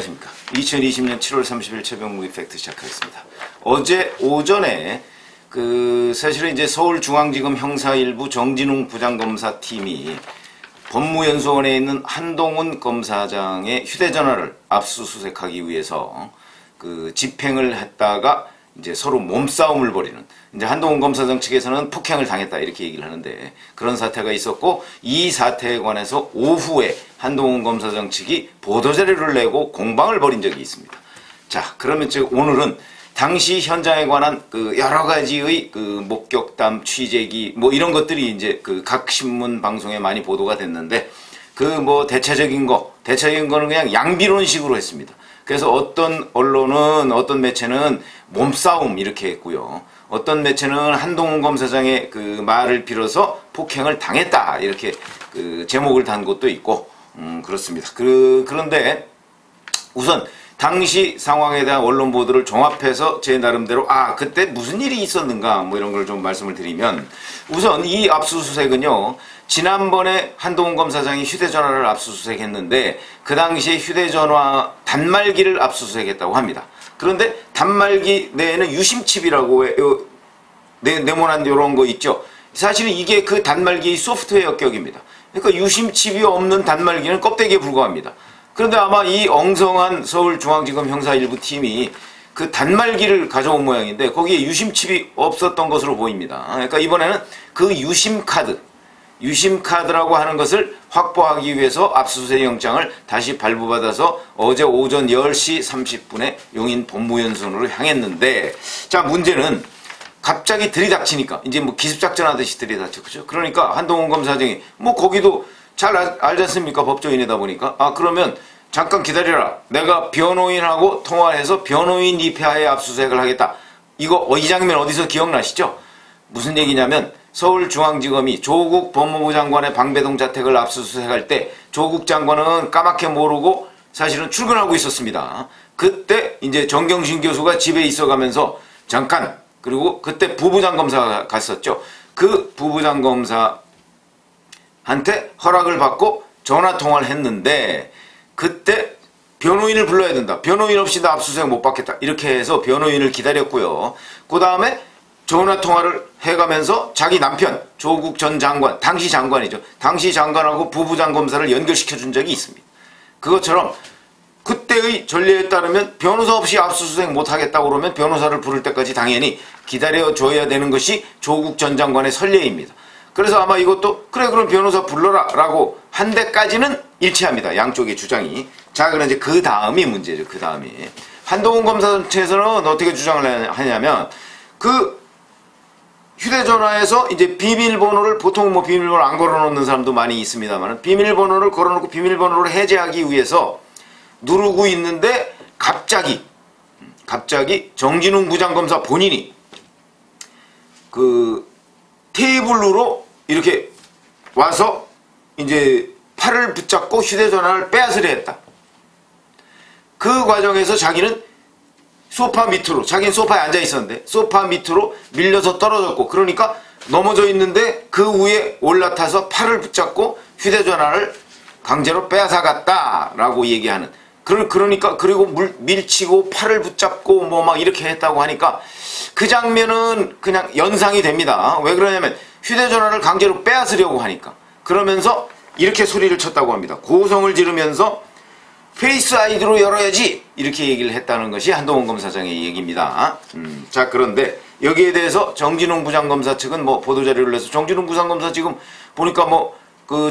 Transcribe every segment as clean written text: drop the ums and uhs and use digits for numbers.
안녕하십니까. 2020년 7월 30일 최병무 이펙트 시작하겠습니다. 어제 오전에 사실은 이제 서울중앙지검 형사 1부 정진웅 부장검사팀이 법무연수원에 있는 한동훈 검사장의 휴대전화를 압수수색하기 위해서 집행을 했다가 이제 서로 몸싸움을 벌이는, 이제 한동훈 검사장 측에서는 폭행을 당했다 이렇게 얘기를 하는데, 그런 사태가 있었고, 이 사태에 관해서 오후에 한동훈 검사장 측이 보도자료를 내고 공방을 벌인 적이 있습니다. 자, 그러면 오늘은 당시 현장에 관한 여러 가지의 목격담, 취재기 뭐 이런 것들이 이제 각 신문 방송에 많이 보도가 됐는데, 대체적인 거는 그냥 양비론식으로 했습니다. 그래서 어떤 언론은, 어떤 매체는 몸싸움 이렇게 했고요. 어떤 매체는 한동훈 검사장의 말을 빌어서 폭행을 당했다 이렇게 제목을 단 것도 있고, 그렇습니다. 그런데 우선 당시 상황에 대한 언론 보도를 종합해서 제 나름대로 그때 무슨 일이 있었는가 뭐 이런 걸 좀 말씀을 드리면, 우선 이 압수수색은요, 지난번에 한동훈 검사장이 휴대전화를 압수수색했는데 그 당시에 휴대전화 단말기를 압수수색했다고 합니다. 그런데 단말기 내에는 유심칩이라고 네모난 이런 거 있죠. 사실은 이게 그 단말기의 소프트웨어 격입니다. 그러니까 유심칩이 없는 단말기는 껍데기에 불과합니다. 그런데 아마 이 엉성한 서울중앙지검 형사 1부 팀이 그 단말기를 가져온 모양인데 거기에 유심칩이 없었던 것으로 보입니다. 그러니까 이번에는 그 유심카드라고 하는 것을 확보하기 위해서 압수수색 영장을 다시 발부받아서 어제 오전 10시 30분에 용인 법무연수원으로 향했는데, 자, 문제는 갑자기 들이닥치니까 이제 기습작전 하듯이 들이닥쳤죠. 그러니까 한동훈 검사장이 거기도 잘 알지 않습니까? 법조인이다 보니까. 그러면 잠깐 기다려라. 내가 변호인하고 통화해서 변호인 입회하에 압수수색을 하겠다. 이 장면 어디서 기억나시죠? 무슨 얘기냐면, 서울중앙지검이 조국 법무부 장관의 방배동 자택을 압수수색할 때 조국 장관은 까맣게 모르고 사실은 출근하고 있었습니다. 그때 이제 정경심 교수가 집에 있어가면서 잠깐, 그리고 그때 부부장검사가 갔었죠. 그 부부장검사한테 허락을 받고 전화통화를 했는데, 그때 변호인을 불러야 된다. 변호인 없이 나 압수수색 못 받겠다. 이렇게 해서 변호인을 기다렸고요. 그 다음에 전화통화를 해가면서 자기 남편 조국 전 장관, 당시 장관이죠. 당시 장관하고 부부장검사를 연결시켜 준 적이 있습니다. 그것처럼 그때의 전례에 따르면 변호사 없이 압수수색 못하겠다고 그러면 변호사를 부를 때까지 당연히 기다려줘야 되는 것이 조국 전 장관의 선례입니다. 그래서 아마 이것도 그래 그럼 변호사 불러라 라고 한 데까지는 일치합니다. 양쪽의 주장이. 자, 그럼 이제 그 다음이 문제죠. 그 다음이 한동훈 검사 측에서는 어떻게 주장을 하냐면, 휴대전화에서 이제 비밀번호를, 보통 비밀번호 안 걸어놓는 사람도 많이 있습니다만, 비밀번호를 걸어놓고 비밀번호를 해제하기 위해서 누르고 있는데 갑자기 정진웅 부장검사 본인이 테이블로 이렇게 와서 이제 팔을 붙잡고 휴대전화를 빼앗으려 했다. 그 과정에서 자기는 소파 밑으로, 자기는 소파에 앉아 있었는데 소파 밑으로 밀려서 떨어졌고, 그러니까 넘어져 있는데 그 위에 올라타서 팔을 붙잡고 휴대전화를 강제로 빼앗아갔다라고 얘기하는, 그러니까 그리고 밀치고 팔을 붙잡고 막 이렇게 했다고 하니까 그 장면은 그냥 연상이 됩니다. 왜 그러냐면 휴대전화를 강제로 빼앗으려고 하니까. 그러면서 이렇게 소리를 쳤다고 합니다. 고성을 지르면서 페이스 아이디로 열어야지 이렇게 얘기를 했다는 것이 한동훈 검사장의 얘기입니다. 자, 그런데 여기에 대해서 정진웅 부장검사 측은 보도자료를 내서, 정진웅 부장검사 지금 보니까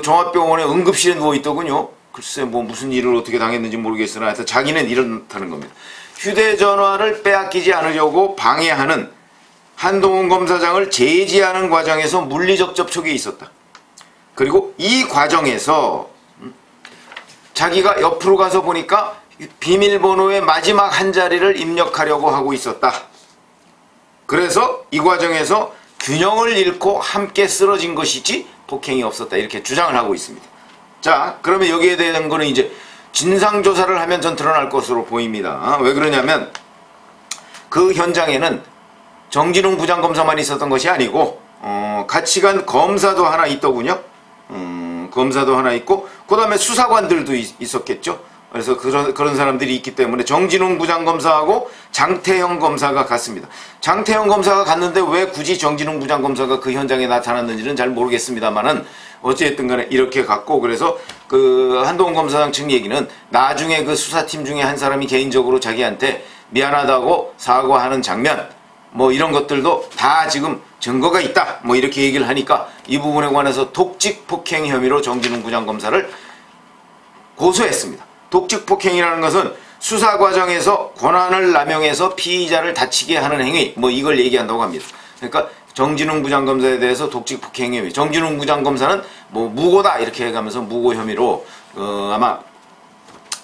종합병원에 응급실에 누워있더군요. 글쎄 무슨 일을 어떻게 당했는지 모르겠으나 하여튼 자기는 이렇다는 겁니다. 휴대전화를 빼앗기지 않으려고 방해하는 한동훈 검사장을 제지하는 과정에서 물리적 접촉이 있었다. 그리고 이 과정에서 자기가 옆으로 가서 보니까 비밀번호의 마지막 한 자리를 입력하려고 하고 있었다. 그래서 이 과정에서 균형을 잃고 함께 쓰러진 것이지 폭행이 없었다. 이렇게 주장을 하고 있습니다. 자, 그러면 여기에 대한 거는 이제 진상조사를 하면 전 드러날 것으로 보입니다. 왜 그러냐면 그 현장에는 정진웅 부장검사만 있었던 것이 아니고 같이 간 검사도 하나 있더군요. 검사도 하나 있고 그 다음에 수사관들도 있었겠죠. 그래서 그런 사람들이 있기 때문에 정진웅 부장검사하고 장태형 검사가 갔습니다. 장태형 검사가 갔는데 왜 굳이 정진웅 부장검사가 그 현장에 나타났는지는 잘 모르겠습니다만은 어찌됐든 간에 이렇게 갔고, 그래서 그 한동훈 검사장 측 얘기는 나중에 그 수사팀 중에 한 사람이 개인적으로 자기한테 미안하다고 사과하는 장면, 뭐 이런 것들도 다 지금 증거가 있다, 뭐 이렇게 얘기를 하니까 이 부분에 관해서 독직 폭행 혐의로 정진웅 부장검사를 고소했습니다. 독직 폭행이라는 것은 수사 과정에서 권한을 남용해서 피의자를 다치게 하는 행위, 뭐 이걸 얘기한다고 합니다. 그러니까 정진웅 부장검사에 대해서 독직 폭행 혐의, 정진웅 부장검사는 뭐 무고다 이렇게 해가면서 무고 혐의로 아마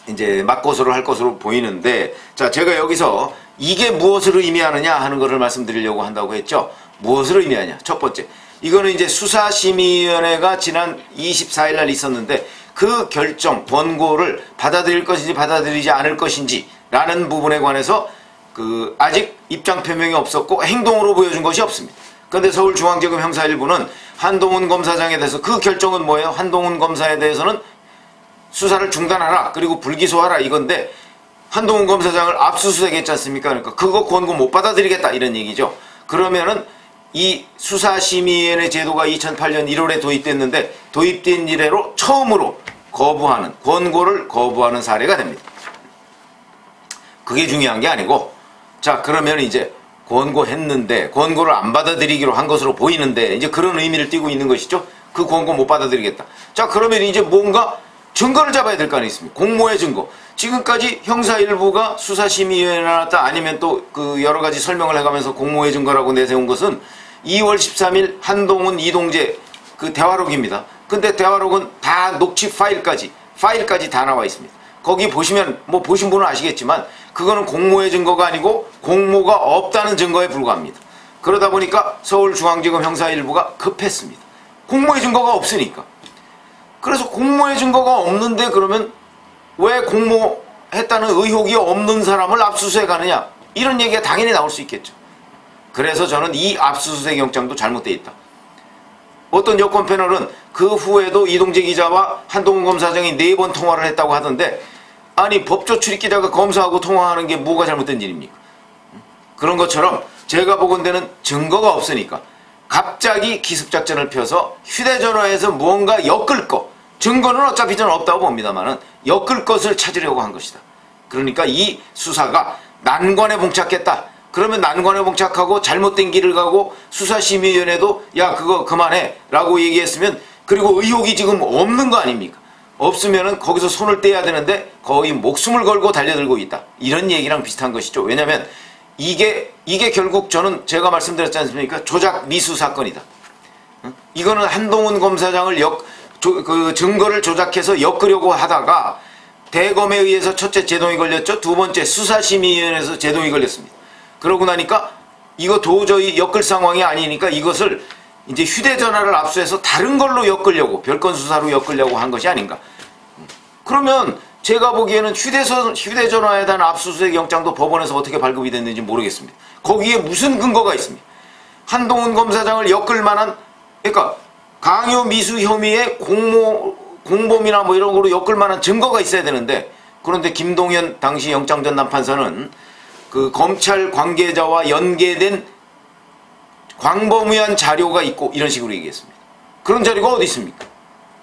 이제 맞고소를 할 것으로 보이는데, 자, 제가 여기서 이게 무엇을 의미하느냐 하는 것을 말씀드리려고 한다고 했죠. 무엇을 의미하냐? 첫 번째, 이거는 이제 수사심의위원회가 지난 24일 날 있었는데 그 결정, 권고를 받아들일 것인지 받아들이지 않을 것인지 라는 부분에 관해서 아직 입장 표명이 없었고 행동으로 보여준 것이 없습니다. 그런데 서울중앙지검 형사 1부는 한동훈 검사장에 대해서 그 결정은 뭐예요? 한동훈 검사에 대해서는 수사를 중단하라, 그리고 불기소하라, 이건데 한동훈 검사장을 압수수색했지 않습니까? 그러니까 그거 권고 못 받아들이겠다 이런 얘기죠. 그러면은 이 수사심의위원회 제도가 2008년 1월에 도입됐는데 도입된 이래로 처음으로 거부하는, 권고를 거부하는 사례가 됩니다. 그게 중요한 게 아니고, 자, 그러면 이제 권고했는데 권고를 안 받아들이기로 한 것으로 보이는데 이제 그런 의미를 띠고 있는 것이죠. 그 권고 못 받아들이겠다. 자, 그러면 이제 뭔가 증거를 잡아야 될 거 아니겠습니까? 공모의 증거. 지금까지 형사 일부가 수사심의위원회에 나왔다, 아니면 또 그 여러 가지 설명을 해가면서 공모의 증거라고 내세운 것은 2월 13일 한동훈 이동재 그 대화록입니다. 근데 대화록은 다 녹취 파일까지 다 나와 있습니다. 거기 보시면 뭐 보신 분은 아시겠지만 그거는 공모의 증거가 아니고 공모가 없다는 증거에 불과합니다. 그러다 보니까 서울중앙지검 형사 1부가 급했습니다. 공모의 증거가 없으니까. 그래서 공모의 증거가 없는데 그러면 왜 공모했다는 의혹이 없는 사람을 압수수색하느냐, 이런 얘기가 당연히 나올 수 있겠죠. 그래서 저는 이 압수수색 영장도 잘못되어 있다. 어떤 여권 패널은 그 후에도 이동재 기자와 한동훈 검사장이 4번 통화를 했다고 하던데, 아니 법조 출입기자가 검사하고 통화하는 게 뭐가 잘못된 일입니까? 그런 것처럼 제가 보건대는 증거가 없으니까 갑자기 기습작전을 펴서 휴대전화에서 무언가 엮을 것, 증거는 어차피 저는 없다고 봅니다만은 엮을 것을 찾으려고 한 것이다. 그러니까 이 수사가 난관에 봉착했다. 그러면 난관에 봉착하고 잘못된 길을 가고 수사심의위원회도 야 그거 그만해 라고 얘기했으면, 그리고 의혹이 지금 없는 거 아닙니까? 없으면은 거기서 손을 떼야 되는데 거의 목숨을 걸고 달려들고 있다, 이런 얘기랑 비슷한 것이죠. 왜냐면 이게 결국 저는 제가 말씀드렸지 않습니까? 조작 미수 사건이다. 이거는 한동훈 검사장을 그 증거를 조작해서 엮으려고 하다가 대검에 의해서 첫째 제동이 걸렸죠. 두 번째 수사심의위원회에서 제동이 걸렸습니다. 그러고 나니까 이거 도저히 엮을 상황이 아니니까 이것을 이제 휴대전화를 압수해서 다른 걸로 엮으려고, 별건 수사로 엮으려고 한 것이 아닌가. 그러면 제가 보기에는 휴대전화에 대한 압수수색 영장도 법원에서 어떻게 발급이 됐는지 모르겠습니다. 거기에 무슨 근거가 있습니까? 한동훈 검사장을 엮을 만한, 그러니까 강요 미수 혐의의 공범이나 뭐 이런 거로 엮을 만한 증거가 있어야 되는데, 그런데 김동현 당시 영장전담 판사는 그 검찰 관계자와 연계된 광범위한 자료가 있고 이런 식으로 얘기했습니다. 그런 자료가 어디 있습니까?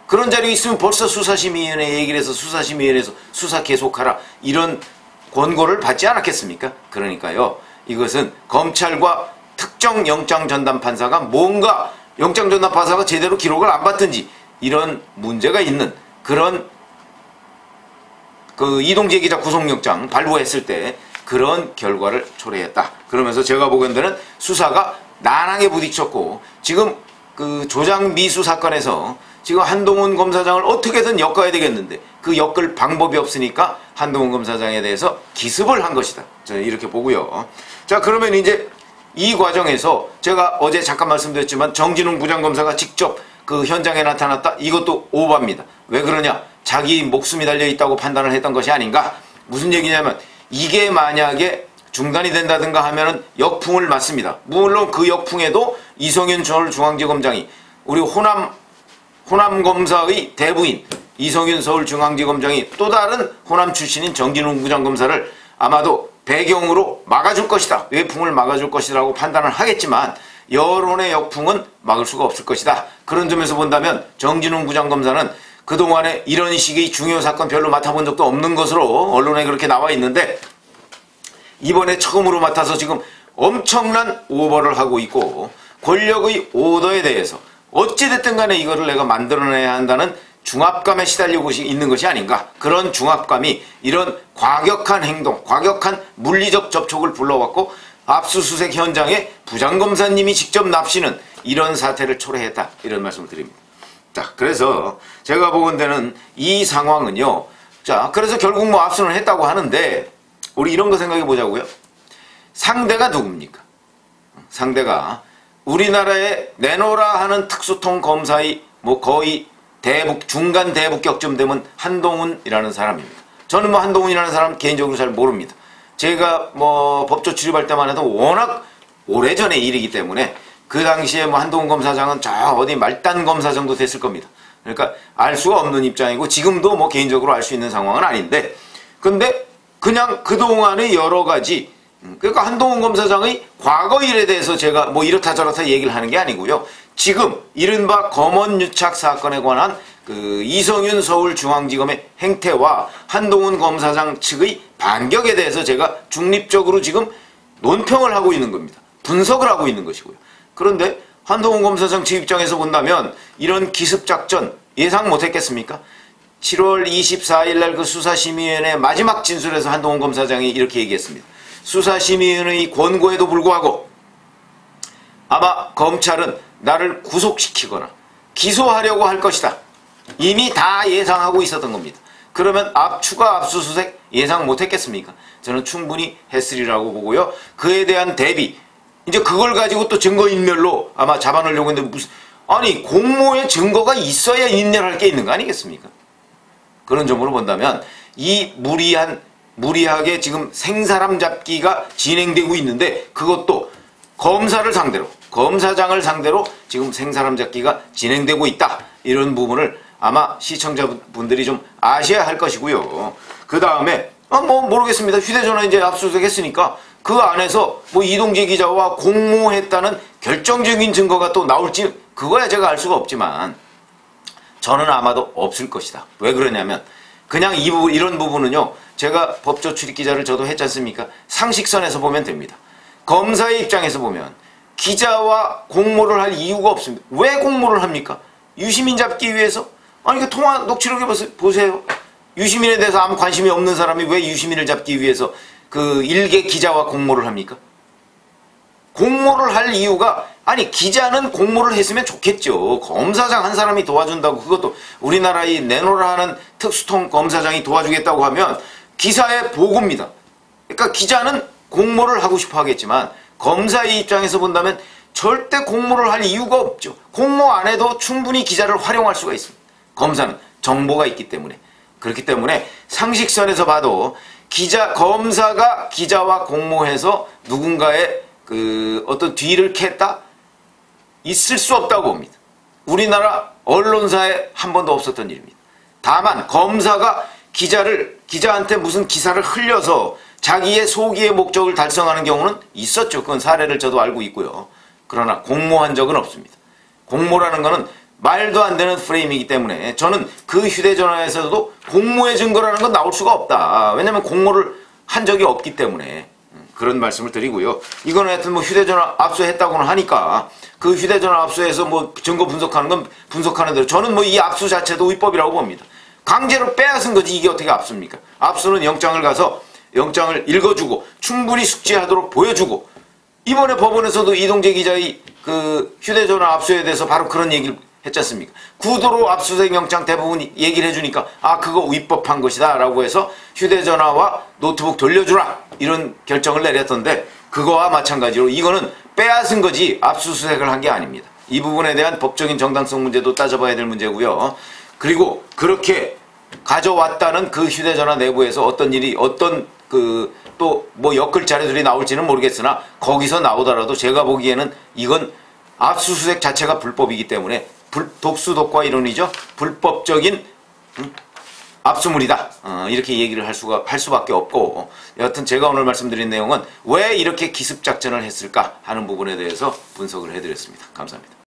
그런 자료 있으면 벌써 수사심의위원회 얘기를 해서 수사심의위원회에서 수사 계속하라 이런 권고를 받지 않았겠습니까? 그러니까요, 이것은 검찰과 특정 영장전담판사가 뭔가 영장전담판사가 제대로 기록을 안 받든지 이런 문제가 있는 그런 그 이동재 기자 구속영장 발부했을 때 그런 결과를 초래했다. 그러면서 제가 보기에는 수사가 난항에 부딪혔고, 지금 그 조작 미수 사건에서 지금 한동훈 검사장을 어떻게든 엮어야 되겠는데 그 엮을 방법이 없으니까 한동훈 검사장에 대해서 기습을 한 것이다. 저는 이렇게 보고요. 자, 그러면 이제 이 과정에서 제가 어제 잠깐 말씀드렸지만 정진웅 부장검사가 직접 그 현장에 나타났다. 이것도 오바입니다. 왜 그러냐? 자기 목숨이 달려있다고 판단을 했던 것이 아닌가? 무슨 얘기냐면 이게 만약에 중단이 된다든가 하면은 역풍을 맞습니다. 물론 그 역풍에도 이성윤 서울중앙지검장이 우리 호남 검사의 대부인 이성윤 서울중앙지검장이 또 다른 호남 출신인 정진웅 부장검사를 아마도 배경으로 막아줄 것이다. 외풍을 막아줄 것이라고 판단을 하겠지만 여론의 역풍은 막을 수가 없을 것이다. 그런 점에서 본다면 정진웅 부장검사는 그동안에 이런 식의 중요 사건 별로 맡아본 적도 없는 것으로 언론에 그렇게 나와 있는데 이번에 처음으로 맡아서 지금 엄청난 오버를 하고 있고 권력의 오더에 대해서 어찌됐든 간에 이거를 내가 만들어내야 한다는 중압감에 시달리고 있는 것이 아닌가. 그런 중압감이 이런 과격한 행동, 과격한 물리적 접촉을 불러왔고 압수수색 현장에 부장검사님이 직접 납치는 이런 사태를 초래했다. 이런 말씀을 드립니다. 자, 그래서 제가 보건대는 이 상황은요. 자, 그래서 결국 뭐 압수는 했다고 하는데 우리 이런 거 생각해 보자고요. 상대가 누굽니까? 상대가 우리나라에 내놓으라 하는 특수통 검사의 뭐 거의 중간 대북격점 되면 한동훈이라는 사람입니다. 저는 뭐 한동훈이라는 사람 개인적으로 잘 모릅니다. 제가 뭐 법조 출입할 때만 해도 워낙 오래전의 일이기 때문에 그 당시에 뭐 한동훈 검사장은 저 어디 말단 검사 정도 됐을 겁니다. 그러니까 알 수가 없는 입장이고 지금도 뭐 개인적으로 알 수 있는 상황은 아닌데 근데 그냥 그동안의 여러 가지 그러니까 한동훈 검사장의 과거 일에 대해서 제가 뭐 이렇다 저렇다 얘기를 하는 게 아니고요. 지금 이른바 검언유착 사건에 관한 그 이성윤 서울중앙지검의 행태와 한동훈 검사장 측의 반격에 대해서 제가 중립적으로 지금 논평을 하고 있는 겁니다. 분석을 하고 있는 것이고요. 그런데 한동훈 검사장 측 입장에서 본다면 이런 기습작전 예상 못했겠습니까? 7월 24일 날 그 수사심의위원회 마지막 진술에서 한동훈 검사장이 이렇게 얘기했습니다. 수사심의위원회의 권고에도 불구하고 아마 검찰은 나를 구속시키거나 기소하려고 할 것이다. 이미 다 예상하고 있었던 겁니다. 그러면 추가 압수수색 예상 못했겠습니까? 저는 충분히 했으리라고 보고요. 그에 대한 대비 이제 그걸 가지고 또 증거인멸로 아마 잡아내려고 했는데 무슨 아니 공모에 증거가 있어야 인멸할 게 있는 거 아니겠습니까? 그런 점으로 본다면 이 무리하게 지금 생사람 잡기가 진행되고 있는데 그것도 검사를 상대로 검사장을 상대로 지금 생사람 잡기가 진행되고 있다. 이런 부분을 아마 시청자분들이 좀 아셔야 할 것이고요. 그 다음에 뭐 모르겠습니다. 휴대전화 이제 압수수색 했으니까 그 안에서 뭐 이동재 기자와 공모했다는 결정적인 증거가 또 나올지 그거야 제가 알 수가 없지만 저는 아마도 없을 것이다. 왜 그러냐면 그냥 이런 부분은요. 제가 법조 출입기자를 저도 했지 않습니까? 상식선에서 보면 됩니다. 검사의 입장에서 보면 기자와 공모를 할 이유가 없습니다. 왜 공모를 합니까? 유시민 잡기 위해서? 아니 그 통화 녹취록 보세요. 유시민에 대해서 아무 관심이 없는 사람이 왜 유시민을 잡기 위해서 그 일개 기자와 공모를 합니까? 공모를 할 이유가 아니 기자는 공모를 했으면 좋겠죠. 검사장 한 사람이 도와준다고 그것도 우리나라의 내노라 하는 특수통 검사장이 도와주겠다고 하면 기사의 보고입니다. 그러니까 기자는 공모를 하고 싶어 하겠지만 검사의 입장에서 본다면 절대 공모를 할 이유가 없죠. 공모 안 해도 충분히 기자를 활용할 수가 있습니다. 검사는 정보가 있기 때문에. 그렇기 때문에 상식선에서 봐도 검사가 기자와 공모해서 누군가의 그 어떤 뒤를 캤다? 있을 수 없다고 봅니다. 우리나라 언론사에 한 번도 없었던 일입니다. 다만 검사가 기자한테 무슨 기사를 흘려서 자기의 소기의 목적을 달성하는 경우는 있었죠. 그건 사례를 저도 알고 있고요. 그러나 공모한 적은 없습니다. 공모라는 거는 말도 안 되는 프레임이기 때문에 저는 그 휴대전화에서도 공모의 증거라는 건 나올 수가 없다. 왜냐면 공모를 한 적이 없기 때문에 그런 말씀을 드리고요. 이거는 하여튼 뭐 휴대전화 압수했다고는 하니까 그 휴대전화 압수해서 뭐 증거 분석하는 건 분석하는 대로 저는 뭐 이 압수 자체도 위법이라고 봅니다. 강제로 빼앗은 거지 이게 어떻게 압수입니까? 압수는 영장을 가서 영장을 읽어주고 충분히 숙지하도록 보여주고 이번에 법원에서도 이동재 기자의 그 휴대전화 압수에 대해서 바로 그런 얘기를 했지 않습니까? 구도로 압수수색 영장 대부분 얘기를 해주니까 아 그거 위법한 것이다 라고 해서 휴대전화와 노트북 돌려주라 이런 결정을 내렸던데 그거와 마찬가지로 이거는 빼앗은 거지 압수수색을 한 게 아닙니다. 이 부분에 대한 법적인 정당성 문제도 따져봐야 될 문제고요. 그리고 그렇게 가져왔다는 그 휴대전화 내부에서 어떤 일이 어떤 그 또 뭐 엮을 자료들이 나올지는 모르겠으나 거기서 나오더라도 제가 보기에는 이건 압수수색 자체가 불법이기 때문에 독수독과 이론이죠. 불법적인 압수물이다. 이렇게 얘기를 할 수밖에 없고, 여하튼 제가 오늘 말씀드린 내용은 왜 이렇게 기습작전을 했을까 하는 부분에 대해서 분석을 해드렸습니다. 감사합니다.